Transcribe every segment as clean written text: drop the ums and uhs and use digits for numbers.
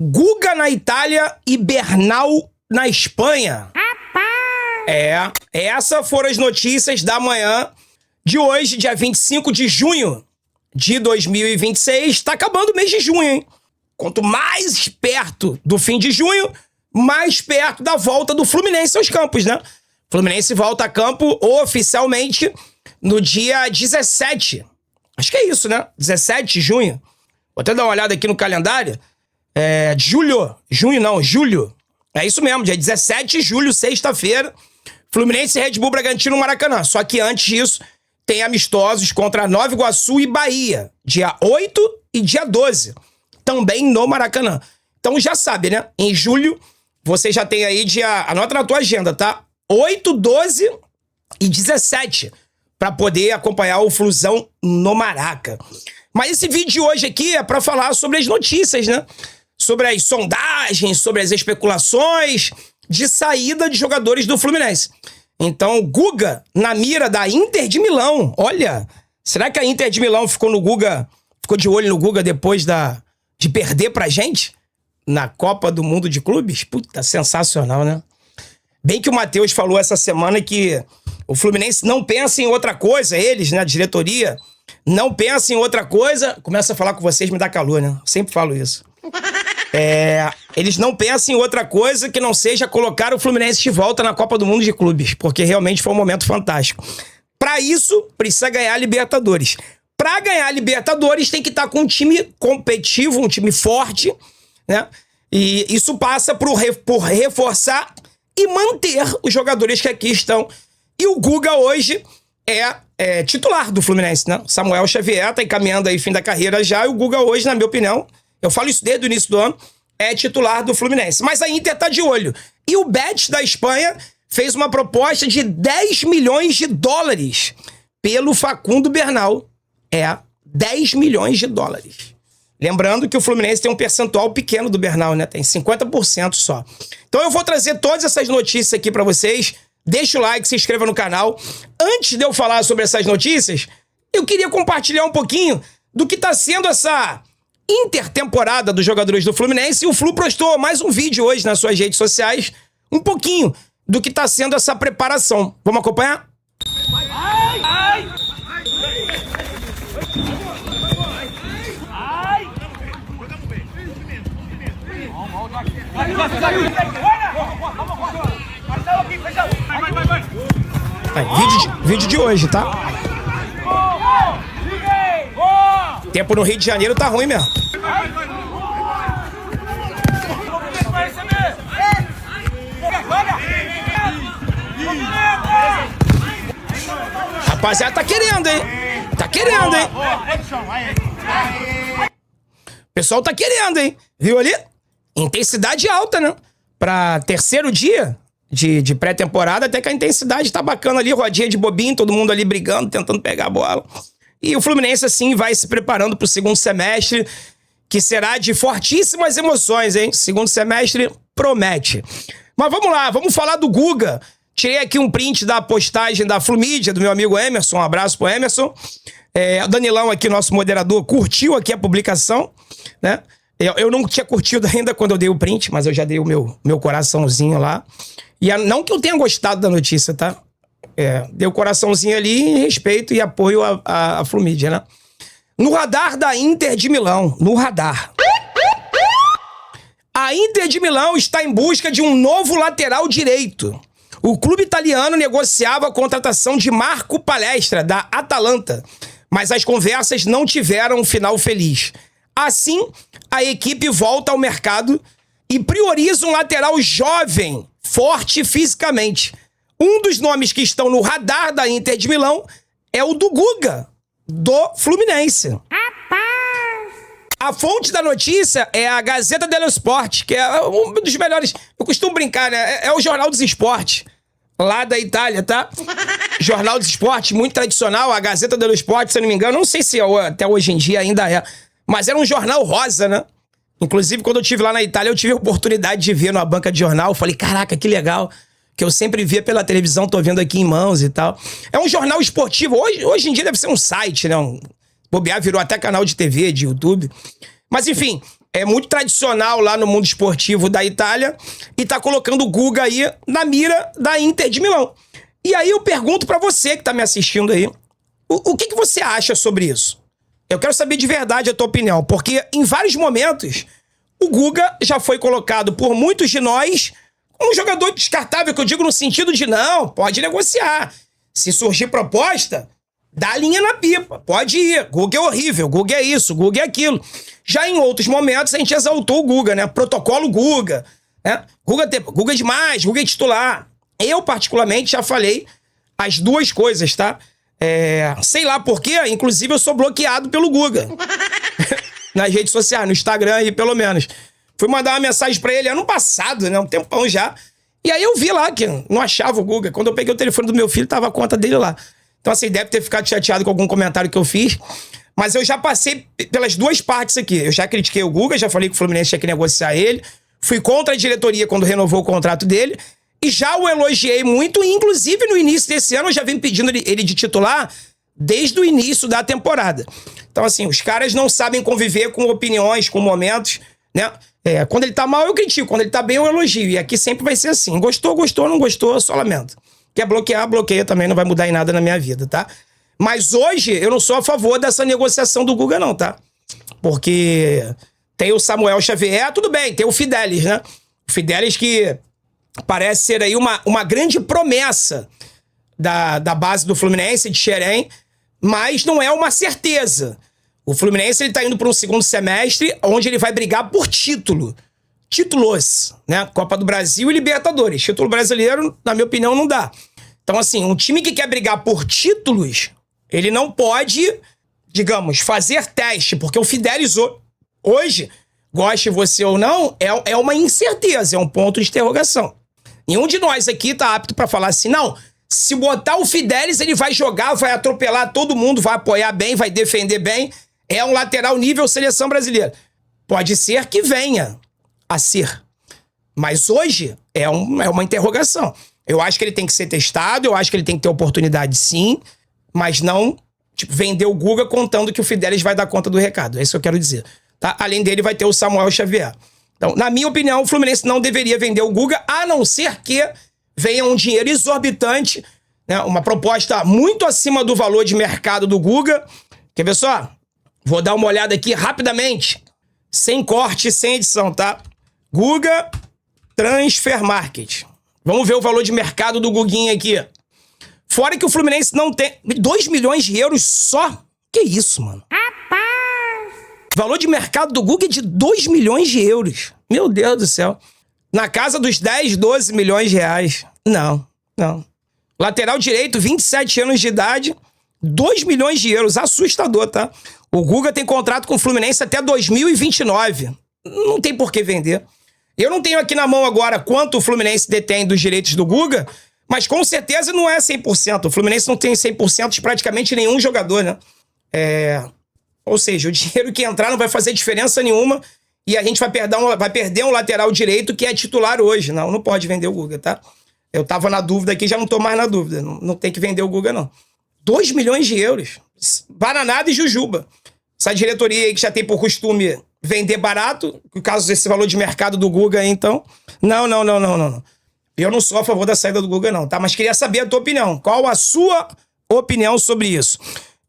Guga na Itália e Bernal na Espanha. Essas foram as notícias da manhã de hoje, dia 25 de junho de 2026. Tá acabando o mês de junho, hein? Quanto mais perto do fim de junho, mais perto da volta do Fluminense aos campos, né? Fluminense volta a campo oficialmente no dia 17. Acho que é isso, né? 17 de junho. Vou até dar uma olhada aqui no calendário. Julho. É isso mesmo, dia 17 de julho, sexta-feira. Fluminense e Red Bull Bragantino no Maracanã. Só que antes disso, tem amistosos contra Nova Iguaçu e Bahia. Dia 8 e dia 12. Também no Maracanã. Então já sabe, né? Em julho, você já tem aí dia... Anota na tua agenda, tá? 8, 12 e 17. Pra poder acompanhar o Flusão no Maraca. Mas esse vídeo de hoje aqui é pra falar sobre as notícias, né? Sobre as sondagens, sobre as especulações de saída de jogadores do Fluminense. Então, Guga na mira da Inter de Milão. Olha, será que a Inter de Milão ficou de olho no Guga depois de perder pra gente na Copa do Mundo de Clubes? Puta, sensacional, né? Bem que o Matheus falou essa semana que o Fluminense não pensa em outra coisa, eles, né, a diretoria, não pensa em outra coisa. Começa a falar com vocês, me dá calor, né? Sempre falo isso. Eles não pensam em outra coisa que não seja colocar o Fluminense de volta na Copa do Mundo de Clubes, porque realmente foi um momento fantástico. Pra isso, precisa ganhar a Libertadores. Pra ganhar a Libertadores, tem que estar com um time competitivo, um time forte, né? E isso passa por reforçar e manter os jogadores que aqui estão. E o Guga hoje é titular do Fluminense, né? Samuel Xavier tá encaminhando aí fim da carreira já, e o Guga hoje, na minha opinião, eu falo isso desde o início do ano, é titular do Fluminense. Mas a Inter tá de olho. E o Betis da Espanha fez uma proposta de 10 milhões de dólares pelo Facundo Bernal. 10 milhões de dólares. Lembrando que o Fluminense tem um percentual pequeno do Bernal, né? Tem 50% só. Então eu vou trazer todas essas notícias aqui pra vocês. Deixa o like, se inscreva no canal. Antes de eu falar sobre essas notícias, eu queria compartilhar um pouquinho do que tá sendo essa intertemporada dos jogadores do Fluminense. E o Flu postou mais um vídeo hoje nas suas redes sociais, um pouquinho do que tá sendo essa preparação. Vamos acompanhar? Vídeo de hoje, tá? Tempo no Rio de Janeiro tá ruim mesmo. Rapaziada, tá querendo, hein? Tá querendo, hein? O pessoal tá querendo, hein? Viu ali? Intensidade alta, né? Pra terceiro dia de pré-temporada, até que a intensidade tá bacana ali, rodinha de bobinho, todo mundo ali brigando, tentando pegar a bola. E o Fluminense, assim, vai se preparando pro segundo semestre, que será de fortíssimas emoções, hein? Segundo semestre promete. Mas vamos lá, vamos falar do Guga. Tirei aqui um print da postagem da Flumídia, do meu amigo Emerson. Um abraço pro Emerson. O Danilão aqui, nosso moderador, curtiu aqui a publicação, né? Eu não tinha curtido ainda quando eu dei o print, mas eu já dei o meu coraçãozinho lá. E não que eu tenha gostado da notícia, tá? Dei o coraçãozinho ali em respeito e apoio à Flumídia, né? No radar da Inter de Milão. No radar. A Inter de Milão está em busca de um novo lateral direito. O clube italiano negociava a contratação de Marco Palestra, da Atalanta. Mas as conversas não tiveram um final feliz. Assim, a equipe volta ao mercado e prioriza um lateral jovem, forte fisicamente. Um dos nomes que estão no radar da Inter de Milão é o do Guga, do Fluminense. A fonte da notícia é a Gazzetta dello Sport, que é um dos melhores... Eu costumo brincar, né? É o Jornal dos Esportes, lá da Itália, tá? Jornal dos Esportes, muito tradicional. A Gazzetta dello Sport, se eu não me engano, não sei se até hoje em dia ainda é, mas era um jornal rosa, né? Inclusive, quando eu estive lá na Itália, eu tive a oportunidade de ver numa banca de jornal. Eu falei, caraca, que legal. Que eu sempre via pela televisão, tô vendo aqui em mãos e tal. É um jornal esportivo. Hoje em dia deve ser um site, né? Bobear virou até canal de TV, de YouTube. Mas enfim, é muito tradicional lá no mundo esportivo da Itália e tá colocando o Guga aí na mira da Inter de Milão. E aí eu pergunto pra você que tá me assistindo aí, o que você acha sobre isso? Eu quero saber de verdade a tua opinião, porque em vários momentos o Guga já foi colocado por muitos de nós como um jogador descartável, que eu digo no sentido de não, pode negociar. Se surgir proposta, dá a linha na pipa, pode ir. Guga é horrível, Guga é isso, Guga é aquilo. Já em outros momentos a gente exaltou o Guga, né? Protocolo Guga, né? Guga é demais, Guga é titular. Eu, particularmente, já falei as duas coisas, tá? Sei lá por quê, inclusive eu sou bloqueado pelo Guga. Nas redes sociais, no Instagram aí, pelo menos. Fui mandar uma mensagem pra ele ano passado, né? Um tempão já. E aí eu vi lá que não achava o Guga. Quando eu peguei o telefone do meu filho, tava a conta dele lá. Então, assim, deve ter ficado chateado com algum comentário que eu fiz. Mas eu já passei pelas duas partes aqui. Eu já critiquei o Guga, já falei que o Fluminense tinha que negociar ele. Fui contra a diretoria quando renovou o contrato dele. E já o elogiei muito. E, inclusive, no início desse ano, eu já venho pedindo ele de titular desde o início da temporada. Então, assim, os caras não sabem conviver com opiniões, com momentos, né? Quando ele tá mal, eu critico. Quando ele tá bem, eu elogio. E aqui sempre vai ser assim. Gostou, não gostou, eu só lamento. Quer bloquear, bloqueia também, não vai mudar em nada na minha vida, tá? Mas hoje, eu não sou a favor dessa negociação do Guga, não, tá? Porque tem o Samuel Xavier, tudo bem, tem o Fidelis, né? O Fidelis que parece ser aí uma grande promessa da base do Fluminense, de Xerém, mas não é uma certeza. O Fluminense ele tá indo para um segundo semestre onde ele vai brigar por títulos, né? Copa do Brasil e Libertadores. Título brasileiro, na minha opinião, não dá. Então, assim, um time que quer brigar por títulos, ele não pode, digamos, fazer teste, porque o Fidelis hoje, goste você ou não, é uma incerteza, é um ponto de interrogação. Nenhum de nós aqui tá apto para falar assim, não, se botar o Fidelis, ele vai jogar, vai atropelar todo mundo, vai apoiar bem, vai defender bem, é um lateral nível seleção brasileira. Pode ser que venha a ser. Mas hoje é uma interrogação. Eu acho que ele tem que ser testado, eu acho que ele tem que ter oportunidade sim, mas não vender o Guga contando que o Fidelis vai dar conta do recado. É isso que eu quero dizer. Tá? Além dele vai ter o Samuel Xavier. Então, na minha opinião, o Fluminense não deveria vender o Guga, a não ser que venha um dinheiro exorbitante, né? Uma proposta muito acima do valor de mercado do Guga. Quer ver só? Vou dar uma olhada aqui rapidamente, sem corte, sem edição, tá? Guga Transfer Market. Vamos ver o valor de mercado do Guguinha aqui. Fora que o Fluminense não tem... 2 milhões de euros só? Que isso, mano? O valor de mercado do Guga é de 2 milhões de euros. Meu Deus do céu. Na casa dos 10, 12 milhões de reais. Não. Lateral direito, 27 anos de idade, 2 milhões de euros. Assustador, tá? O Guga tem contrato com o Fluminense até 2029. Não tem por que vender. Eu não tenho aqui na mão agora quanto o Fluminense detém dos direitos do Guga, mas com certeza não é 100%. O Fluminense não tem 100% de praticamente nenhum jogador, né? Ou seja, o dinheiro que entrar não vai fazer diferença nenhuma e a gente vai perder um lateral direito que é titular hoje. Não pode vender o Guga, tá? Eu tava na dúvida aqui, já não tô mais na dúvida. Não tem que vender o Guga, não. 2 milhões de euros. Bananada e jujuba. Essa diretoria aí que já tem por costume vender barato, no caso desse valor de mercado do Guga aí, então... Não. Eu não sou a favor da saída do Guga, não, tá? Mas queria saber a tua opinião. Qual a sua opinião sobre isso?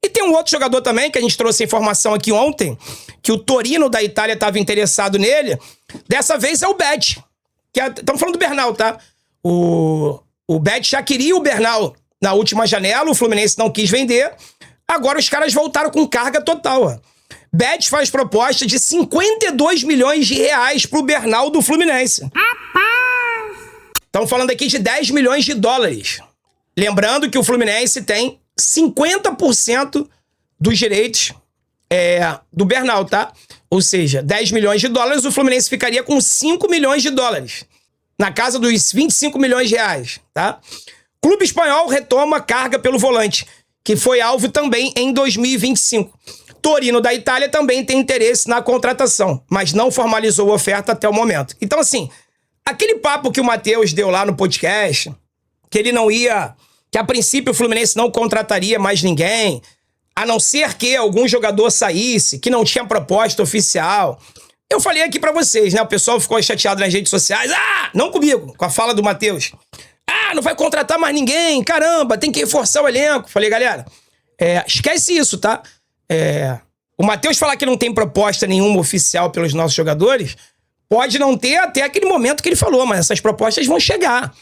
E tem um outro jogador também, que a gente trouxe a informação aqui ontem, que o Torino da Itália estava interessado nele. Dessa vez é o Bet. Estamos falando do Bernal, tá? O Bet já queria o Bernal na última janela, o Fluminense não quis vender. Agora os caras voltaram com carga total, ó. Bet faz proposta de 52 milhões de reais pro Bernal do Fluminense. Estamos falando aqui de 10 milhões de dólares. Lembrando que o Fluminense tem 50% dos direitos do Bernal, tá? Ou seja, 10 milhões de dólares, o Fluminense ficaria com 5 milhões de dólares. Na casa dos 25 milhões de reais, tá? Clube espanhol retoma carga pelo volante, que foi alvo também em 2025. Torino da Itália também tem interesse na contratação, mas não formalizou a oferta até o momento. Então, assim, aquele papo que o Matheus deu lá no podcast, que ele não ia... que a princípio o Fluminense não contrataria mais ninguém, a não ser que algum jogador saísse, que não tinha proposta oficial. Eu falei aqui pra vocês, né? O pessoal ficou chateado nas redes sociais. Não comigo, com a fala do Matheus. Não vai contratar mais ninguém, caramba, tem que reforçar o elenco. Falei, galera, esquece isso, tá? O Matheus falar que não tem proposta nenhuma oficial pelos nossos jogadores, pode não ter até aquele momento que ele falou, mas essas propostas vão chegar.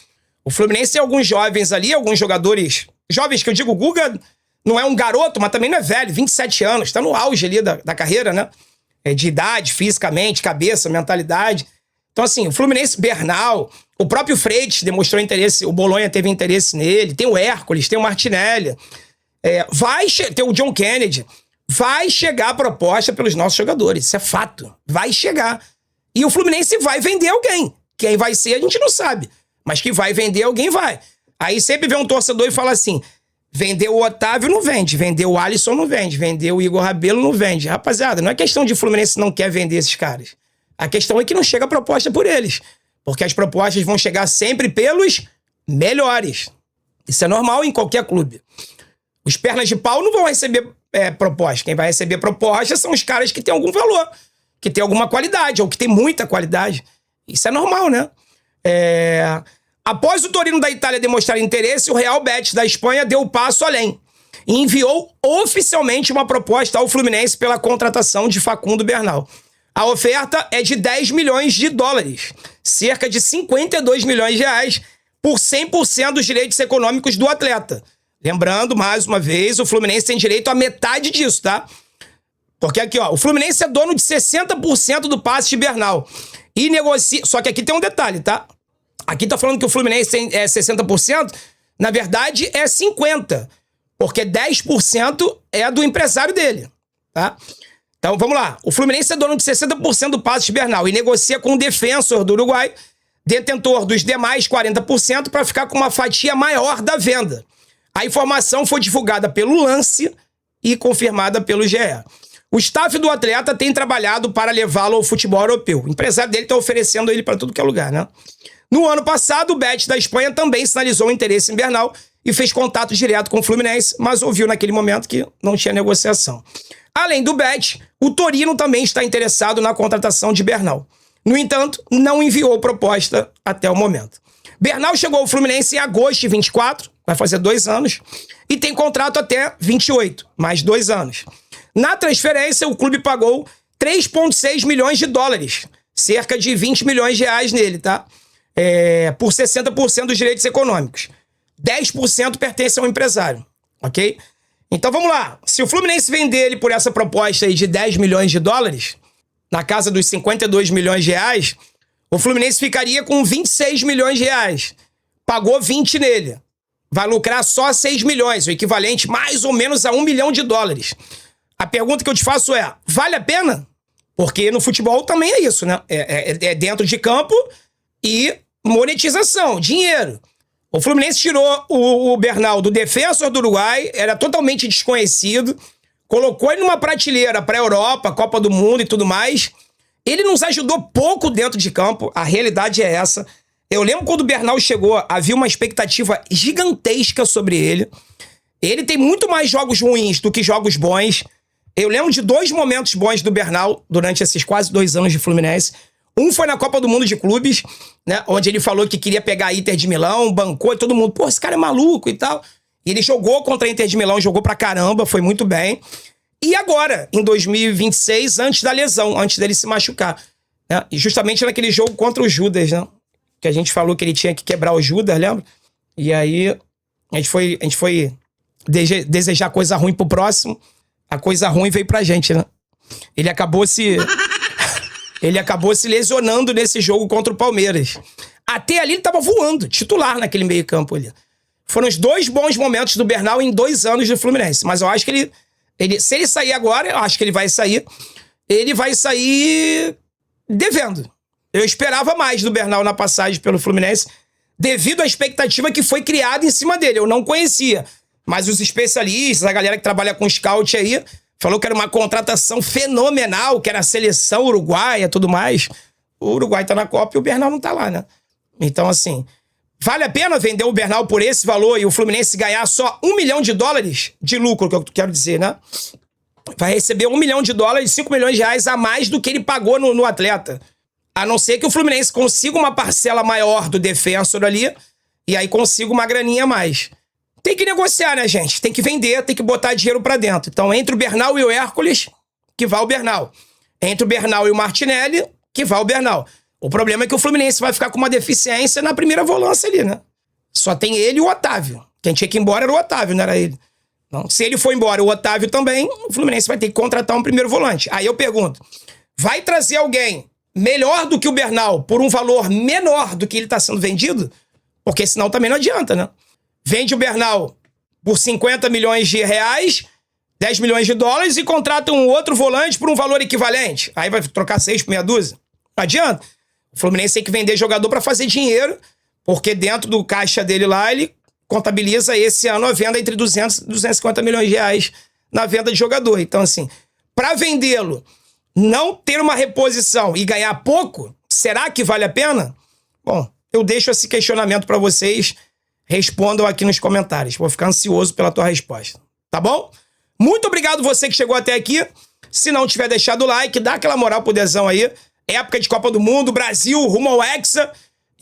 O Fluminense tem alguns jovens ali, alguns jogadores... Jovens que eu digo, o Guga não é um garoto, mas também não é velho, 27 anos, tá no auge ali da carreira, né? De idade, fisicamente, cabeça, mentalidade. Então, assim, o Fluminense, Bernal, o próprio Freitas demonstrou interesse, o Bolonha teve interesse nele, tem o Hércules, tem o Martinelli, tem o John Kennedy. Vai chegar a proposta pelos nossos jogadores, isso é fato, vai chegar. E o Fluminense vai vender alguém. Quem vai ser, a gente não sabe, mas que vai vender alguém, vai. Aí sempre vem um torcedor e fala assim, vendeu o Otávio, não vende. Vendeu o Alisson, não vende. Vendeu o Igor Rabelo, não vende. Rapaziada, não é questão de Fluminense não quer vender esses caras. A questão é que não chega a proposta por eles. Porque as propostas vão chegar sempre pelos melhores. Isso é normal em qualquer clube. Os pernas de pau não vão receber proposta. Quem vai receber proposta são os caras que têm algum valor, que têm alguma qualidade, ou que têm muita qualidade. Isso é normal, né? Após o Torino da Itália demonstrar interesse, o Real Betis da Espanha deu o passo além e enviou oficialmente uma proposta ao Fluminense pela contratação de Facundo Bernal. A oferta é de 10 milhões de dólares, cerca de 52 milhões de reais, por 100% dos direitos econômicos do atleta. Lembrando, mais uma vez, o Fluminense tem direito a metade disso, tá? Porque aqui, ó, o Fluminense é dono de 60% do passe de Bernal e negocia... Só que aqui tem um detalhe, tá? Aqui tá falando que o Fluminense tem 60%, na verdade é 50%, porque 10% é do empresário dele, tá? Então vamos lá, o Fluminense é dono de 60% do passe de Bernal e negocia com o Defensor do Uruguai, detentor dos demais 40%, para ficar com uma fatia maior da venda. A informação foi divulgada pelo Lance e confirmada pelo GE. O staff do atleta tem trabalhado para levá-lo ao futebol europeu. O empresário dele tá oferecendo ele para tudo que é lugar, né? No ano passado, o Betis da Espanha também sinalizou interesse em Bernal e fez contato direto com o Fluminense, mas ouviu naquele momento que não tinha negociação. Além do Betis, o Torino também está interessado na contratação de Bernal. No entanto, não enviou proposta até o momento. Bernal chegou ao Fluminense em agosto de 24, vai fazer 2 anos, e tem contrato até 28, mais 2 anos. Na transferência, o clube pagou 3,6 milhões de dólares, cerca de 20 milhões de reais nele, tá? Por 60% dos direitos econômicos. 10% pertence ao empresário, ok? Então vamos lá. Se o Fluminense vender ele por essa proposta aí de 10 milhões de dólares, na casa dos 52 milhões de reais, o Fluminense ficaria com 26 milhões de reais. Pagou 20 nele. Vai lucrar só 6 milhões, o equivalente mais ou menos a 1 milhão de dólares. A pergunta que eu te faço é, vale a pena? Porque no futebol também é isso, né? É dentro de campo e monetização, dinheiro. O Fluminense tirou o Bernal do Defensor do Uruguai, era totalmente desconhecido, colocou ele numa prateleira para a Europa, Copa do Mundo e tudo mais. Ele nos ajudou pouco dentro de campo, a realidade é essa. Eu lembro quando o Bernal chegou, havia uma expectativa gigantesca sobre ele. Ele tem muito mais jogos ruins do que jogos bons. Eu lembro de 2 momentos bons do Bernal durante esses quase 2 anos de Fluminense. Um foi na Copa do Mundo de Clubes, né? Onde ele falou que queria pegar a Inter de Milão, bancou e todo mundo, pô, esse cara é maluco e tal. E ele jogou contra a Inter de Milão, jogou pra caramba, foi muito bem. E agora, em 2026, antes da lesão, antes dele se machucar, né? E justamente naquele jogo contra o Judas, né? Que a gente falou que ele tinha que quebrar o Judas, lembra? E aí, a gente foi desejar coisa ruim pro próximo, a coisa ruim veio pra gente, né? Ele acabou se lesionando nesse jogo contra o Palmeiras. Até ali ele tava voando, titular naquele meio campo ali. Foram os 2 bons momentos do Bernal em 2 anos do Fluminense. Mas eu acho que ele se ele sair agora, eu acho que ele vai sair devendo. Eu esperava mais do Bernal na passagem pelo Fluminense, devido à expectativa que foi criada em cima dele. Eu não conhecia, mas os especialistas, a galera que trabalha com scout aí, falou que era uma contratação fenomenal, que era a seleção uruguaia e tudo mais. O Uruguai tá na Copa e o Bernal não tá lá, né? Então, assim, vale a pena vender o Bernal por esse valor e o Fluminense ganhar só 1 milhão de dólares de lucro, que eu quero dizer, né? vai receber $1 milhão, 5 milhões de reais a mais do que ele pagou no atleta. A não ser que o Fluminense consiga uma parcela maior do defensor ali, e aí consiga uma graninha a mais. Tem que negociar, né, gente? Tem que vender, tem que botar dinheiro pra dentro. Então, entre o Bernal e o Hércules, que vai o Bernal. Entre o Bernal e o Martinelli, que vai o Bernal. O problema é que o Fluminense vai ficar com uma deficiência na primeira volância ali, né? Só tem ele e o Otávio. Quem tinha que ir embora era o Otávio, não era ele. Não, se ele for embora, o Otávio também, o Fluminense vai ter que contratar um primeiro volante. Aí eu pergunto, vai trazer alguém melhor do que o Bernal por um valor menor do que ele está sendo vendido? Porque senão também não adianta, né? Vende o Bernal por 50 milhões de reais, 10 milhões de dólares e contrata um outro volante por um valor equivalente. Aí vai trocar 6 por meia dúzia? Não adianta. O Fluminense tem que vender jogador para fazer dinheiro, porque dentro do caixa dele lá, ele contabiliza esse ano a venda entre 200 e 250 milhões de reais na venda de jogador. Então, assim, para vendê-lo, não ter uma reposição e ganhar pouco, será que vale a pena? Bom, eu deixo esse questionamento para vocês. Respondam aqui nos comentários. Vou ficar ansioso pela tua resposta. Tá bom? Muito obrigado você que chegou até aqui. Se não tiver deixado o like, dá aquela moral pro Dezão aí. Época de Copa do Mundo, Brasil, rumo ao Hexa.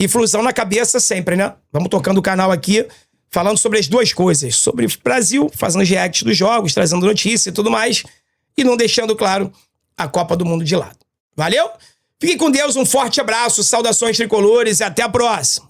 E Flusão na cabeça sempre, né? Vamos tocando o canal aqui, falando sobre as duas coisas. Sobre o Brasil, fazendo os reacts dos jogos, trazendo notícia e tudo mais. E não deixando, claro, a Copa do Mundo de lado. Valeu? Fique com Deus, um forte abraço, saudações tricolores e até a próxima.